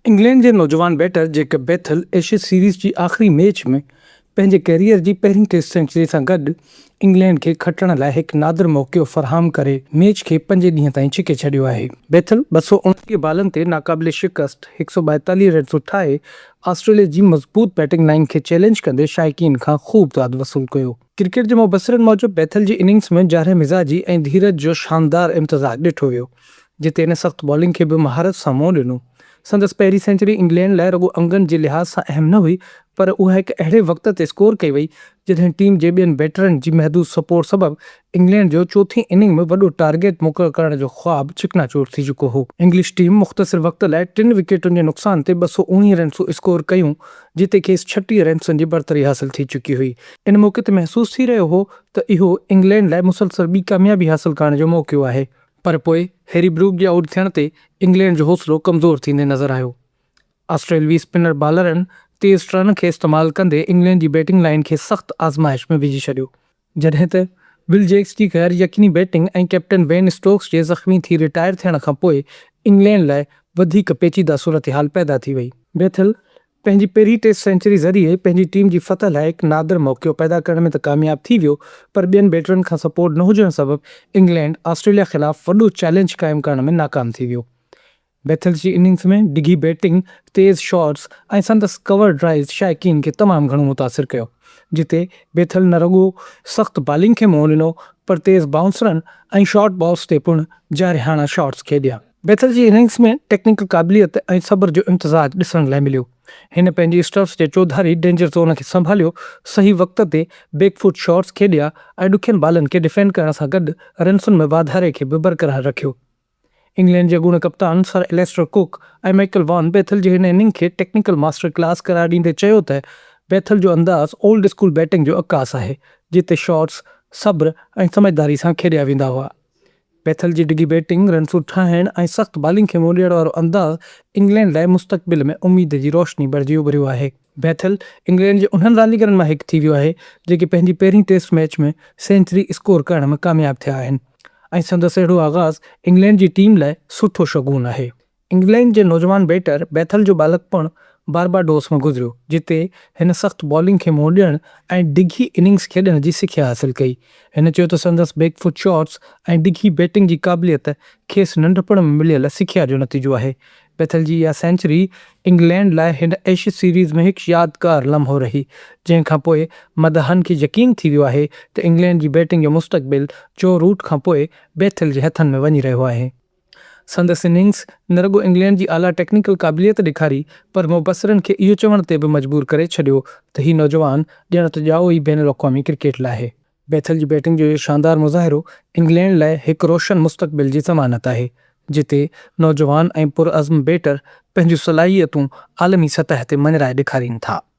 England जे नौजवान better Jacob बेथल Asia series जी आख़िरी match में पंहिंजे कैरियर जी पहिरीं टेस्ट सेंचुरी सां गॾु इंग्लैंड खे खटण लाइ हिकु नादिर मौक़ो फ़राहम करे मैच खे 5 ॾींहं ताईं छिके छॾियो आहे। बेथल 229 बालनि ते नाक़ाबिले शिकस्त 142 रन्स ठाहे ऑस्ट्रेलिया जी मज़बूत बैटिंग लाइन खे चैलेंज कंदे शाइक़ीन खां ख़ूब दाद वसूल कयो। क्रिकेट जे मुबसरनि मूजिबि बेथल जी इनिंग्स में जारह मिज़ाजी ऐं धीरज जो शानदार इम्तिज़ाज ॾिठो वियो, जिते हिन सख़्त बॉलिंग खे बि महारत सां मुंहुं ॾिनो। संदसि पहिरीं सेंचुरी इंग्लैंड लाइ रुॻो अंगनि जे लिहाज़ सां अहम न हुई, पर उहा हिकु अहिड़े वक़्त ते स्कोर कई वई जॾहिं टीम जे ॿियनि बैटरनि जी महदूद सपोर्ट सबबि इंग्लैंड जो चोथीं इनिंग में वॾो टारगेट मुक़ररु करण जो ख़्वाबु चिकनाचूर थी चुको हो। इंग्लिश टीम मुख़्तसिर वक़्त लाइ 3 विकेटुनि जे नुक़सान ते 219 रन्सूं स्कोर कयूं, जिते खेसि 36 रन्सनि जी बरतरी हासिल थी चुकी हुई। इन मौक़े ते महसूस थी रहियो हो त इहो इंग्लैंड लाइ मुसलसल ॿी कामयाबी हासिल करण जो मौक़ो आहे, पर पोइ हैरी ब्रूक जे आउट थियण ते इंग्लैंड जो हौसलो कमज़ोर थींदे नज़र आयो। ऑस्ट्रेलवी स्पिनर बॉलरनि तेज़ टर्न खे इस्तेमालु कंदे इंग्लैंड जी बैटिंग लाइन खे सख़्त आज़माइश में विझी छॾियो, जॾहिं त विल जैक्स जी गैर यकीनी बैटिंग ऐं कैप्टन बेन स्टोक्स जे ज़ख़्मी थी रिटायर थियण खां पोइ इंग्लैंड लाइ वधीक पेचीदा सूरत-हाल पैदा थी वई। बेथल पंहिंजी पहिरीं टेस्ट सेंचुरी ज़रिए पंहिंजी टीम जी फतह लाइ हिकु नादिर मौक़ो पैदा करण में त कामयाब थी वियो, पर ॿियनि बैटरनि खां सपोर्ट न हुजण सबबि इंग्लैंड ऑस्ट्रेलिया ख़िलाफ़ वॾो चैलेंज क़ाइमु करण में नाकाम थी वियो। बेथल जी इनिंग्स में डिघी बैटिंग, तेज़ शॉट्स ऐं संदसि कवर ड्राइव्स शाइक़ीन खे तमामु घणो मुतासिर कयो, जिते बेथल न रुॻो सख़्त बॉलिंग खे मुंहुं ॾिनो, पर तेज़ बाउंसरनि ऐं शॉर्ट बॉल्स ते पिणु जारिहाना शॉट्स खेॾिया। बेथल जी इनिंग्स में टेक्निकल क़ाबिलियत ऐं सब्र जो इम्तिज़ाज ॾिसण लाइ मिलियो। हिन पंहिंजी स्टर्फ्स जे चौधारी डेंजर ज़ोन खे संभालियो, सही वक़्त ते बैकफुट शॉट्स खेॾिया ऐं ॾुखियनि बालनि खे डिफेंड करण सां गॾु रन्सुनि में वाधारे खे बि बरक़रार रखियो। इंग्लैंड जे गुण कप्तान सर एलेस्टर कुक ऐं माइकल वॉन बेथल जी हिन इनिंग खे टेक्निकल मास्टर क्लास करार ॾींदे चयो त बेथल जो अंदाज़ ओल्ड स्कूल बैटिंग जो अक्कास आहे, जिते शॉट्स सब्र ऐं समझदारी सां खेॾिया वेंदा हुआ। बेथल जी डिघी बैटिंग, रन्सूं ठाहिण ऐं सख़्त बॉलिंग खे मुंहुं ॾियण वारो अंदाज़ इंग्लैंड लाइ मुस्तक़बिल में उमेद जी रोशनी बणिजी उभरियो आहे। बेथल इंग्लैंड जे उन्हनि रांदीगरनि मां हिकु थी वियो आहे जेके पंहिंजी पहिरीं टेस्ट मैच में सेंचुरी स्कोर करण में कामयाब थिया आहिनि, ऐं संदसि अहिड़ो आगाज़ इंग्लैंड जी टीम लाइ सुठो शगुन आहे। इंग्लैंड जे नौजवान बैटर बेथल जो बालकपण बारबाडोस में गुज़रियो, जिते हिन सख़्त बॉलिंग खे मुंहुं ॾियण ऐं डिघी इनिंग्स खेॾण जी सिख्या हासिल कई। हिन चयो त संदसि बैकफुट शॉट्स ऐं डिघी बैटिंग जी क़ाबिलियत खेसि नंढपण में मिलियल सिख्या जो नतीजो आहे। बेथल जी इहा सेंचुरी इंग्लैंड लाइ हिन एशिया सीरीज़ में हिकु यादगार लम्हो रही, जंहिंखां पोइ मदाहनि खे यकीन थी वियो आहे त इंग्लैंड जी बैटिंग जो मुस्तक़बिल जो रूट खां पोइ बेथल जे हथनि में वञी रहियो आहे। संदसि इनिंग्स न रुॻो इंग्लैंड जी आला टेक्निकल क़ाबिलियत ॾेखारी, पर मुबसरनि खे इहो चवण ते बि मजबूर करे छॾियो त हीउ नौजवान ॼण त ॼाओ ई बैन अवी क्रिकेट लाइ आहे। बेथल जी बैटिंग जो इहो शानदार मुज़ाहिरो इंग्लैंड लाइ हिकु रोशन मुस्तक़बिल जी ज़मानत आहे, जिते नौजवान ऐं पुरअज़्म बैटर पंहिंजूं सलाहियतूं आलमी सतह ते मञराए ॾेखारीनि था।